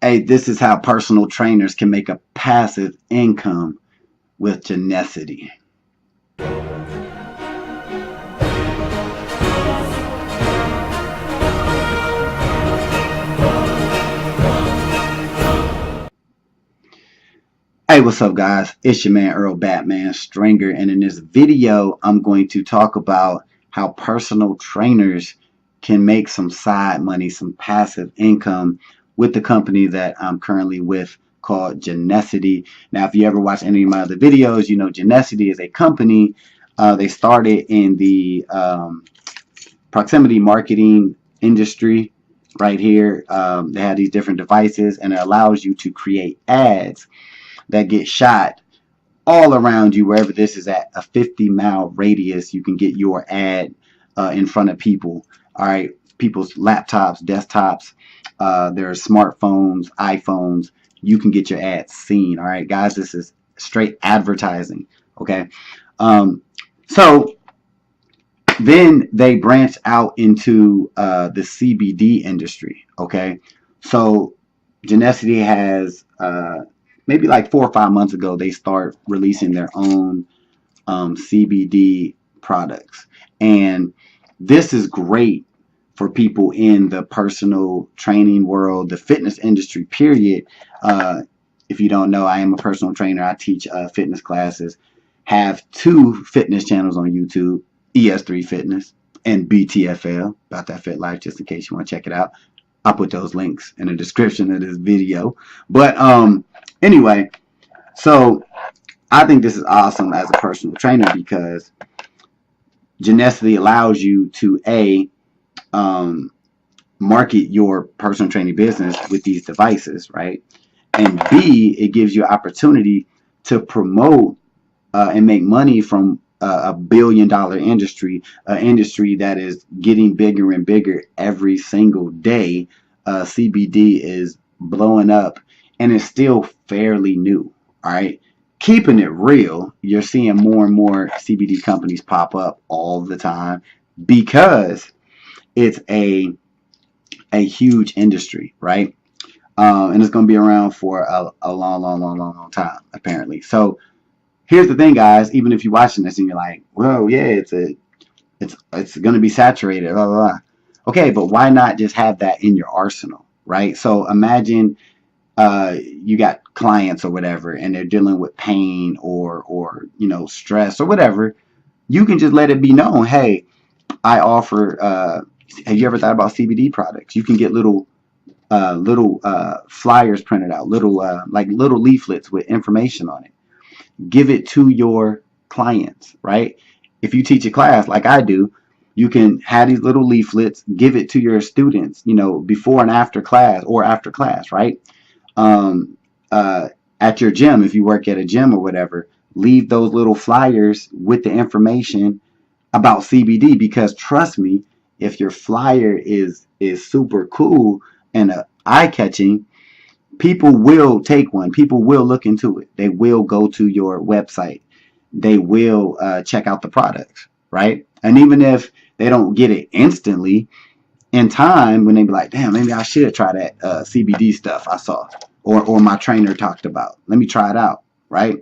Hey, this is how personal trainers can make a passive income with Genusity. Hey, what's up, guys? It's your man Earl Batman Stringer, and in this video, I'm going to talk about how personal trainers can make some side money, some passive income with the company that I'm currently with called Genusity. Now, if you ever watch any of my other videos, you know Genusity is a company. They started in the proximity marketing industry right here. They have these different devices, and it allows you to create ads that get shot all around you, wherever this is at a 50-mile radius. You can get your ad in front of people. All right, people's laptops, desktops, their smartphones, iPhones. You can get your ads seen. All right, guys, this is straight advertising. Okay, so then they branched out into the CBD industry. Okay, so Genusity has maybe like 4 or 5 months ago, they start releasing their own CBD products. And this is great for people in the personal training world, the fitness industry, period. If you don't know, I am a personal trainer. I teach fitness classes, have 2 fitness channels on YouTube, ES3 Fitness and BTFL, About That Fit Life, just in case you want to check it out. I'll put those links in the description of this video. But anyway, so I think this is awesome as a personal trainer because Genusity allows you to market your personal training business with these devices, right? And B, it gives you opportunity to promote and make money from a billion-dollar industry, an industry that is getting bigger and bigger every single day. CBD is blowing up, and it's still fairly new. All right, keeping it real, you're seeing more and more CBD companies pop up all the time because it's a huge industry, right? And it's going to be around for a long time, apparently. So here's the thing, guys. Even if you're watching this and you're like, "Whoa, yeah, it's going to be saturated," blah, blah, blah. Okay, but why not just have that in your arsenal, right? So imagine you got clients or whatever, and they're dealing with pain or stress or whatever. You can just let it be known, hey, I offer. Have you ever thought about CBD products? You can get little flyers printed out, little leaflets with information on it. Give it to your clients, right? If you teach a class like I do, you can have these little leaflets, give it to your students, before and after class or after class, right? At your gym, if you work at a gym or whatever, leave those little flyers with the information about CBD, because trust me, if your flyer is super cool and eye-catching, people will take one. People will look into it. They will go to your website. They will check out the products, right? And even if they don't get it instantly, in time, when they be like, damn, maybe I should try that CBD stuff I saw or my trainer talked about. Let me try it out, right?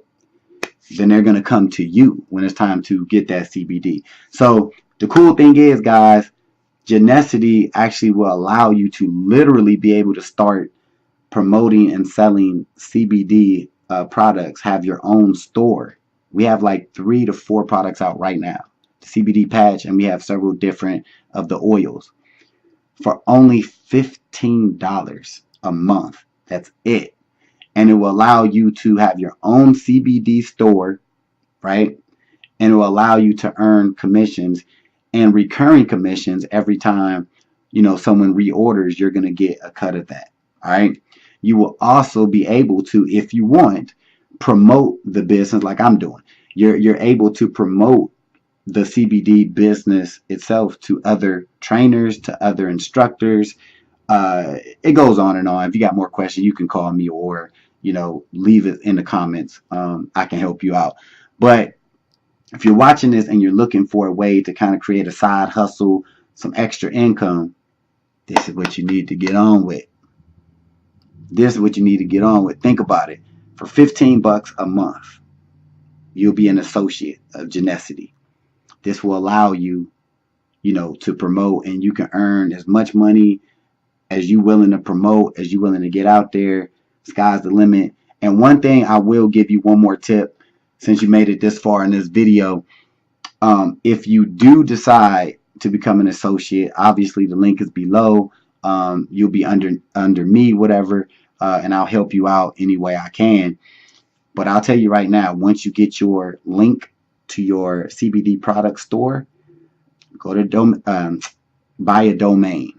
Then they're going to come to you when it's time to get that CBD. So the cool thing is, guys, Genusity actually will allow you to literally be able to start promoting and selling CBD products, have your own store. We have like 3 to 4 products out right now. The CBD patch, and we have several different of the oils for only $15 a month. That's it. And it will allow you to have your own CBD store, right? And it will allow you to earn commissions and recurring commissions every time, someone reorders. You're going to get a cut of that. All right. You will also be able to, if you want, promote the business like I'm doing. You're able to promote the CBD business itself to other trainers, to other instructors. It goes on and on. If you got more questions, you can call me or, leave it in the comments. I can help you out. But if you're watching this and you're looking for a way to kind of create a side hustle, some extra income, this is what you need to get on with. this is what you need to get on with. Think about it. For $15 a month, you'll be an associate of Genusity. This will allow you, to promote, and you can earn as much money as you willing to promote, as you willing to get out there. Sky's the limit. And one thing I will give you, one more tip, since you made it this far in this video. If you do decide to become an associate, obviously the link is below. You'll be under me, whatever, and I'll help you out any way I can. But I'll tell you right now, once you get your link to your CBD product store, go to buy a domain,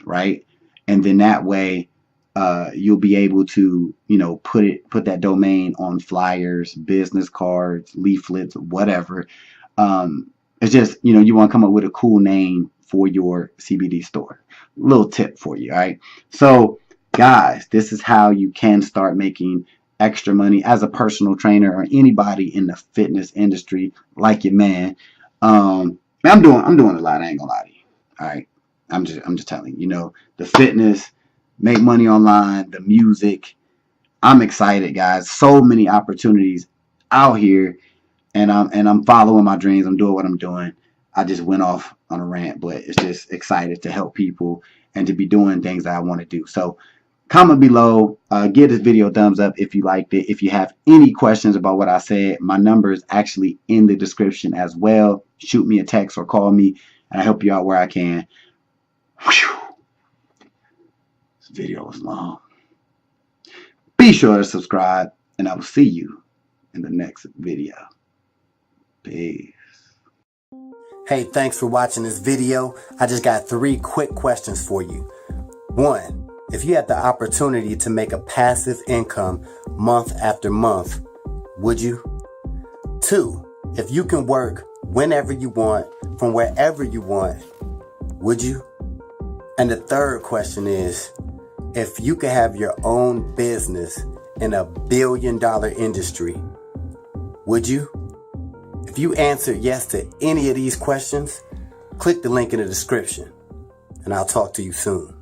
right? And then that way, you'll be able to, put that domain on flyers, business cards, leaflets, whatever. It's just, you want to come up with a cool name for your CBD store. Little tip for you, all right? So, guys, this is how you can start making extra money as a personal trainer or anybody in the fitness industry like your man. I'm doing a lot. I ain't gonna lie to you. All right, I'm just telling you. The fitness, make money online, the music. I'm excited, guys. So many opportunities out here, and I'm following my dreams. I'm doing what I'm doing. I just went off on a rant, but it's just excited to help people and to be doing things that I want to do. So comment below, give this video a thumbs up if you liked it. If you have any questions about what I said, my number is actually in the description as well. Shoot me a text or call me, and I help you out where I can. Whew. This video was long. Be sure to subscribe, and I will see you in the next video. Peace. Hey, thanks for watching this video. I just got 3 quick questions for you. 1, if you had the opportunity to make a passive income month after month, would you? 2, if you can work whenever you want, from wherever you want, would you? And the 3rd question is, if you could have your own business in a billion-dollar industry, would you? If you answered yes to any of these questions, click the link in the description, and I'll talk to you soon.